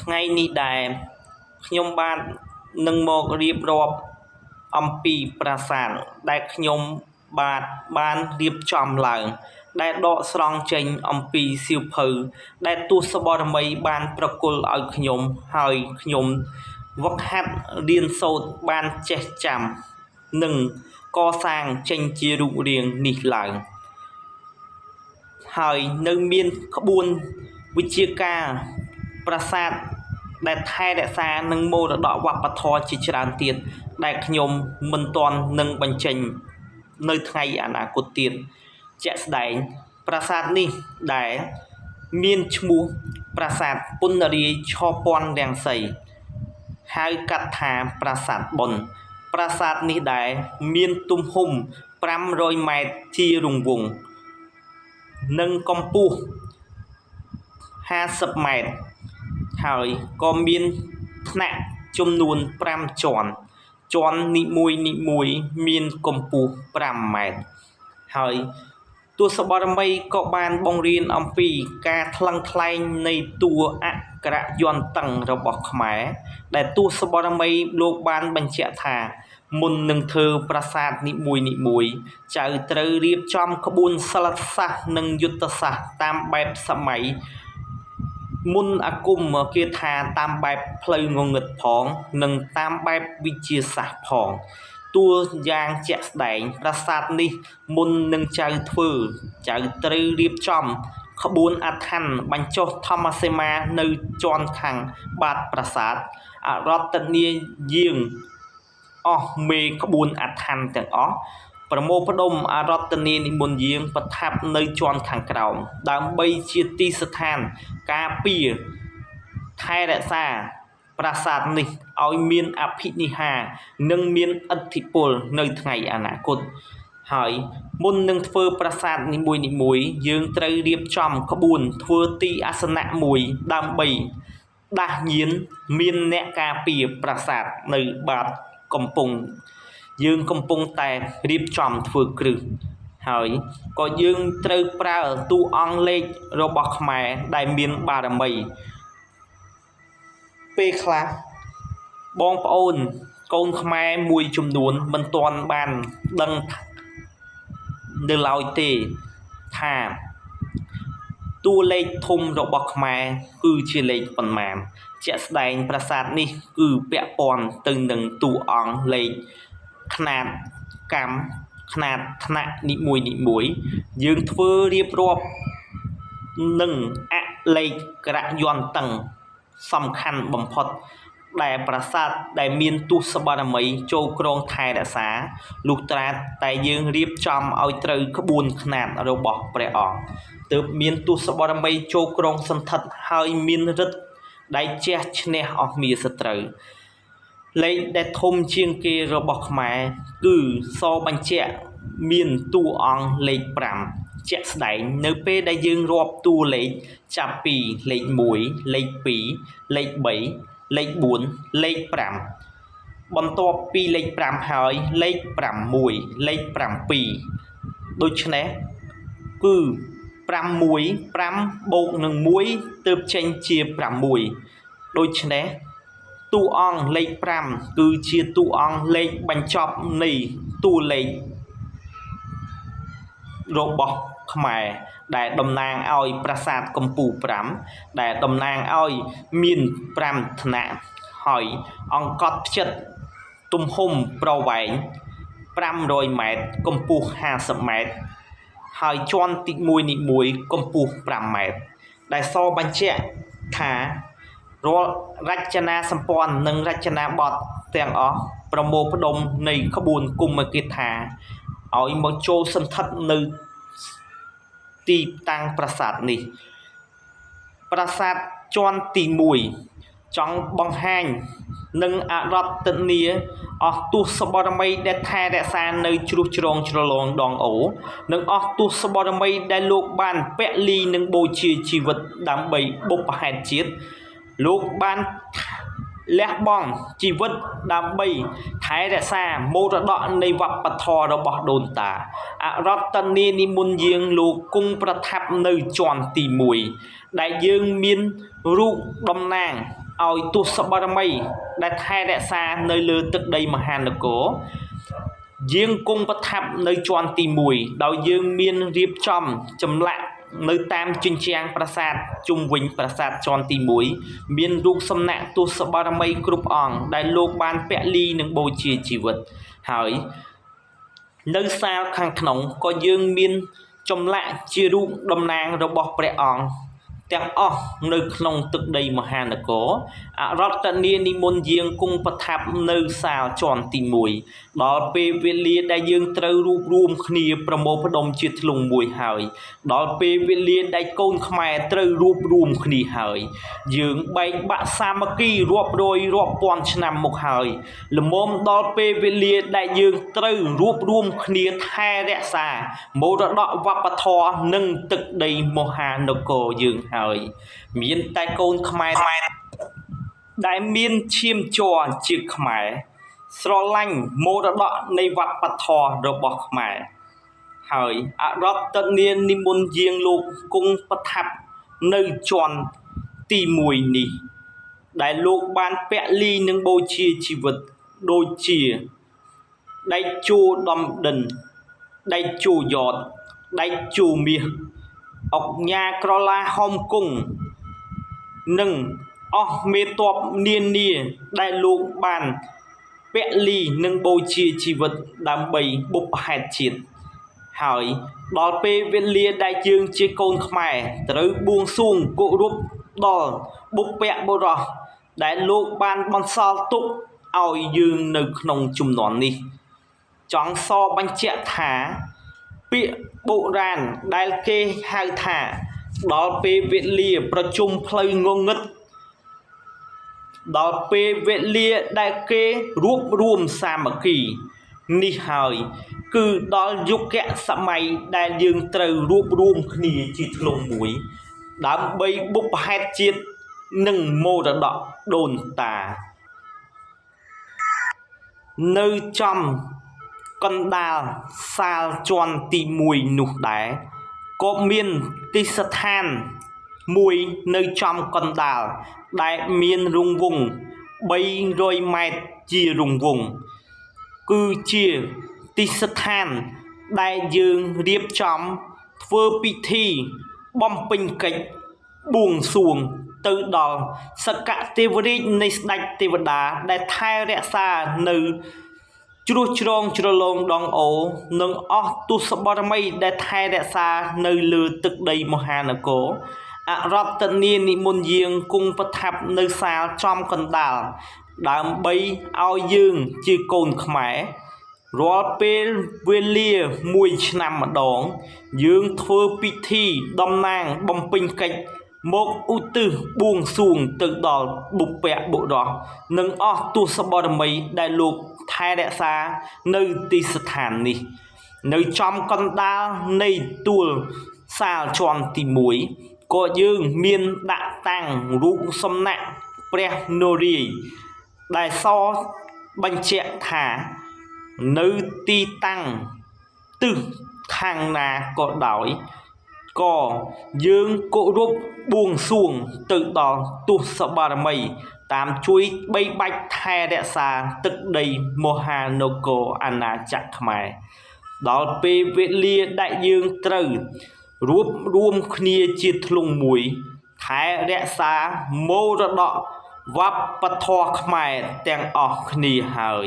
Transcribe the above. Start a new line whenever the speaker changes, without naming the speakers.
ថ្ងៃនេះដែរខ្ញុំបាននឹងមករៀបរាប់អំពីប្រាសាទដែលខ្ញុំបានរៀបចំឡើងដែលដកស្រង់ចេញអំពីសៀវភៅដែលទស្សបរមីបានប្រគល់ឲ្យខ្ញុំហើយខ្ញុំវឹកហាត់រៀនសូត្របានចេះចាំនិងកសាងចេញជារូបរាងនេះឡើងហើយនៅមានក្បួនវិជាការប្រាសាទដែលថែរក្សានិងមរតកវប្បធម៌ជាច្រើនទៀតដែលខ្ញុំមិនទាន់នឹងបញ្ចេញនៅថ្ងៃអនាគតទៀតជាក់ស្ដែងប្រាសាទនេះដែលមានឈ្មោះប្រាសាទពន្ធរាយឆពាន់រាំងសីហៅកាត់ថាប្រាសាទបុណ្យប្រាសាទនេះដែលមានទំហំ500ម៉ែត្រជារង្វង់និងកម្ពស់50ម៉ែត្រហើយក៏មានថ្នាក់ចំនួន5ជាន់ជាន់នីមួយមានកម្ពស់5ម៉ែត្រហើយទស្សបរមីក៏បានបង្រៀនអំពីការថ្លឹងថ្លែងនៃតួអក្ខរយន្តឹងរបស់ខ្មែរដែលទស្សបរមីលោកបានបញ្ជាក់ថាមុននឹងធ្វើប្រាសាទនីមួយចៅត្រូវរៀបចំក្បួនសិលសាស្ត្រនិងយុទ្ធសាស្ត្រតាមបែបសម័យមុនអាគមគាថាតាមបែបផ្លូវងងឹតផងនិងតាមបែបវិទ្យាសាស្ត្រផងតួយ៉ាងជាក់ស្ដែងប្រាសាទនេះមុននឹងចៅធ្វើចៅត្រូវរៀបចំក្បួនអដ្ឋ័នបញ្ចុះធម្មសីមានៅជាន់ខាងបាតប្រាសាទអរតនីយាងអស់មេក្បួនអដ្ឋ័នទាំងអស់ប្រមូលផ្ដុំអរតនីនិមន្តយាងប្រថាប់នៅជាន់ខាងក្រោមដើម្បីជាទីស្ថានការពារថែរក្សាប្រាសាទនេះឲ្យមានអភិនិហានិងមានឥទ្ធិពលនៅថ្ងៃអនាគតហើយមុននឹងធ្វើប្រាសាទនីមួយយើងត្រូវរៀបចំក្បួនធ្វើទីអាសនៈមួយដើម្បីដាស់ញៀនមានអ្នកការពារប្រាសាទនៅបាតកំពង់យើងកំពុងតែរៀបចំធ្វើគ្រឹះហើយក៏យើងត្រូវប្រើតួអង្គលេខរបស់ខ្មែរដែលមានបារមីពេលខ្លះបងប្អូនកូនខ្មែរមួយចំនួនមិនទាន់បានដឹងនៅឡើយទេថាតួលេខធំរបស់ខ្មែរគឺជាលេខប៉ុន្មានជាក់ស្ដែងប្រាសាទនេះគឺពាក់ព័ន្ធទៅនឹងតួអង្គលេខຂະຫນາດកម្មຂະຫນາດថ្នាក់នីមួយយើងធ្វើរៀបរាប់នឹងអលេខរយន្តឹងសំខាន់បំផុតដែលប្រាសាទដែលមានទស្សបរមីចូលក្រងថែរក្សាលុះត្រាតែយើងរៀបចំឲ្យត្រូវក្បួនຂະຫນາດរបស់ព្រះអង្គទើបមានទស្សបរមីចូលក្រងសន្ធិដ្ឋហើយមានឫទ្ធិដែលជះឈ្នះអស់មារសត្រូវលេខដែលធំជាងគេរបស់ខ្មែរគឺសបញ្ជាក់មានតួអង្គលេខ5ជាក់ស្ដែងនៅពេលដែលយើងរាប់តួលេខចាប់ពីលេខ1លេខ2លេខ3លេខ4លេខ5បន្ទាប់ពីលេខ5ហើយលេខ6លេខ7ដូច្នេះគឺ5 បូកនឹង1ទើបចេញជា6ដូច្នេះតួអង្គលេខ5គឺជាតួអង្គលេខបញ្ចប់នៃតួលេខរបស់ខ្មែរដែលតំណាងឲ្យប្រាសាទកំពូល5ដែលតំណាងឲ្យមាន5ថ្នាក់ហើយអង្កត់ផ្ចិតទំហំប្រវែង500ម៉ែត្រកម្ពស់50ម៉ែត្រហើយជាន់ទី1កម្ពស់5ម៉ែត្រដែលសបញ្ជាក់ថារាល់រចនាសម្ព័ន្ធនិងរចនាបថទាំងអស់ប្រមូលផ្ដុំនៃក្បួនគុំគាថាឲ្យមកចូលសន្ធិដ្ឋនៅទីតាំងប្រាសាទនេះប្រាសាទជាន់ទី1ចង់បង្ហាញនឹងអរតនីអស់ទស្សបរមីដែលថែរក្សានៅជ្រោះជ្រងជ្រលងដងអូនិងអស់ទស្សបរមីដែលលោកបានពលីនឹងបូជាជីវិតដើម្បីបុព្វហេតុជាតិលោកបានលះបង់ជីវិតដើម្បីថែរក្សាមរតកនៃវប្បធម៌របស់ដូនតាអរតនីនិមន្តយាងលោកគង់ប្រថាប់នៅជាន់ទី1ដែលយើងមានរូបតំណាង ឲ្យទស្សបរមីដែលថែរក្សានៅលើទឹកដីមហានគរយើងគង់ប្រថាប់នៅជាន់ទី1ដោយយើងមានរៀបចំចម្លាក់នៅតាមជញ្ជាំងប្រាសាទជុំវិញប្រាសាទជាន់ទី1មានរូបសំណាកទស្សបរមីគ្រប់អង្គដែលលោកបានពលីនិងបូជាជីវិតហើយនៅសាលខាងក្នុងក៏យើងមានចម្លាក់ជារូបតំណាងរបស់ព្រះអង្គទាំងអស់នៅក្នុងទឹកដីមហានគរអរតនីនិមន្តយាងគង់ប្រថាប់នៅសាលជាន់ទី1ដល់ពេលវេលាដែលយើងត្រូវរួបរวมគ្នាប្រមូលផ្ដុំជាធ្លុងមួយហើយដល់ពេលវេលាដែលកូនខ្មែរត្រូវរួបរวมគ្នាហើយយើងបែកបាក់សាមគ្គីរាប់រយរាប់ពាន់ឆ្នាំមកហើយល្មមដល់ពេលវេលាដែលយើងត្រូវរួបរวมគ្នាថែរក្សាមរតកវប្បធម៌និងទឹកដីមហានគរយើងហើយមានតែកូនខ្មែរដែលមានឈាមជ័រជាខ្មែរស្រឡាញ់មរតកនៃវប្បធម៌របស់ខ្មែរហើយអរតនានិមន្តយាងលោកគង់ប្រថាប់នៅជាន់ទី1នេះដែលលោកបានពលីនឹងបូជាជីវិតដូចជាដៃជោដំដិនដៃជោយ៉តដៃជោមាសអុកញ៉ាក្រឡាហំគង់និងអស់មេតបនានាដែលលោកបានពលីនឹងបូជាជីវិតដើម្បីបុព្វហេតុជាតិហើយដល់ពេលវេលាដែលយើងជាកូនខ្មែរត្រូវបួងសួងគោរពដល់បុព្វបុរសដែលលោកបានបន្សល់ទុកឲ្យយើងនៅក្នុងជំនាន់នេះចង់សរបញ្ជាក់ថាពាក្យបុរាណដែលគេហៅថាដល់ពេលវេលាប្រជុំផ្លូវងងឹតដល់ពេលវេលាដែលគេរួបរวมសាមគ្គីនេះហើយគឺដល់យុគសម័យដែលយើងត្រូវរួបរวมគ្នាជាធ្លុងមួយដើម្បីបុព្វហេតុជាតិនិងមរតកដូនតានៅចំកណ្ដាលសាលជាន់ទី1នោះដែរក៏មានទីស្ថានមួយនៅចំកណ្ដាលដែលមានរង្វង់300ម៉ែត្រជារង្វង់គឺជាទីស្ថានដែលយើងរៀបចំធ្វើពិធីបំពេញកិច្ចបួងសួងទៅដល់សក្កទេវរាជនៃស្ដេចទេវតាដែលថែរក្សានៅជ្រោះជ្រងជ្រលងដងអូនិងអស់ទស្សបរមីដែលថែរក្សានៅលើទឹកដីមហានគរអរតនានិមន្តយាងគង់ប្រថាប់នៅសាលចំកណ្ដាលដើម្បីឲ្យយើងជាកូនខ្មែររាល់ពេលវេលាមួយឆ្នាំម្ដងយើងធ្វើពិធីតំណាងបំពេញកិច្ចមកឧទ្ទិសបួងសួងទៅដល់បុព្វបុរសនិងអស់ទស្សបរមីដែលលោកថែរក្សានៅទីស្ថាននេះនៅចំកណ្ដាលនៃទួលសាលជាន់ទី1ក៏យើងមានដាក់តាំងរូបសំណាកព្រះនរាយណ៍ដែលសរបញ្ជាក់ថានៅទីតាំងទិសខាងណាក៏ដោយក៏យើងគោរពបួងសួងទៅដល់ទស្សបរមីតាមជួយបីបាច់ថែរក្សាទឹកដីមហានគរអាណាចក្រខ្មែរដល់ពេលវេលាដែលយើងត្រូវរួបរวมគ្នាជាធ្លុងមួយថែរក្សាមរតកវប្បធម៌ខ្មែរទាំងអស់គ្នាហើយ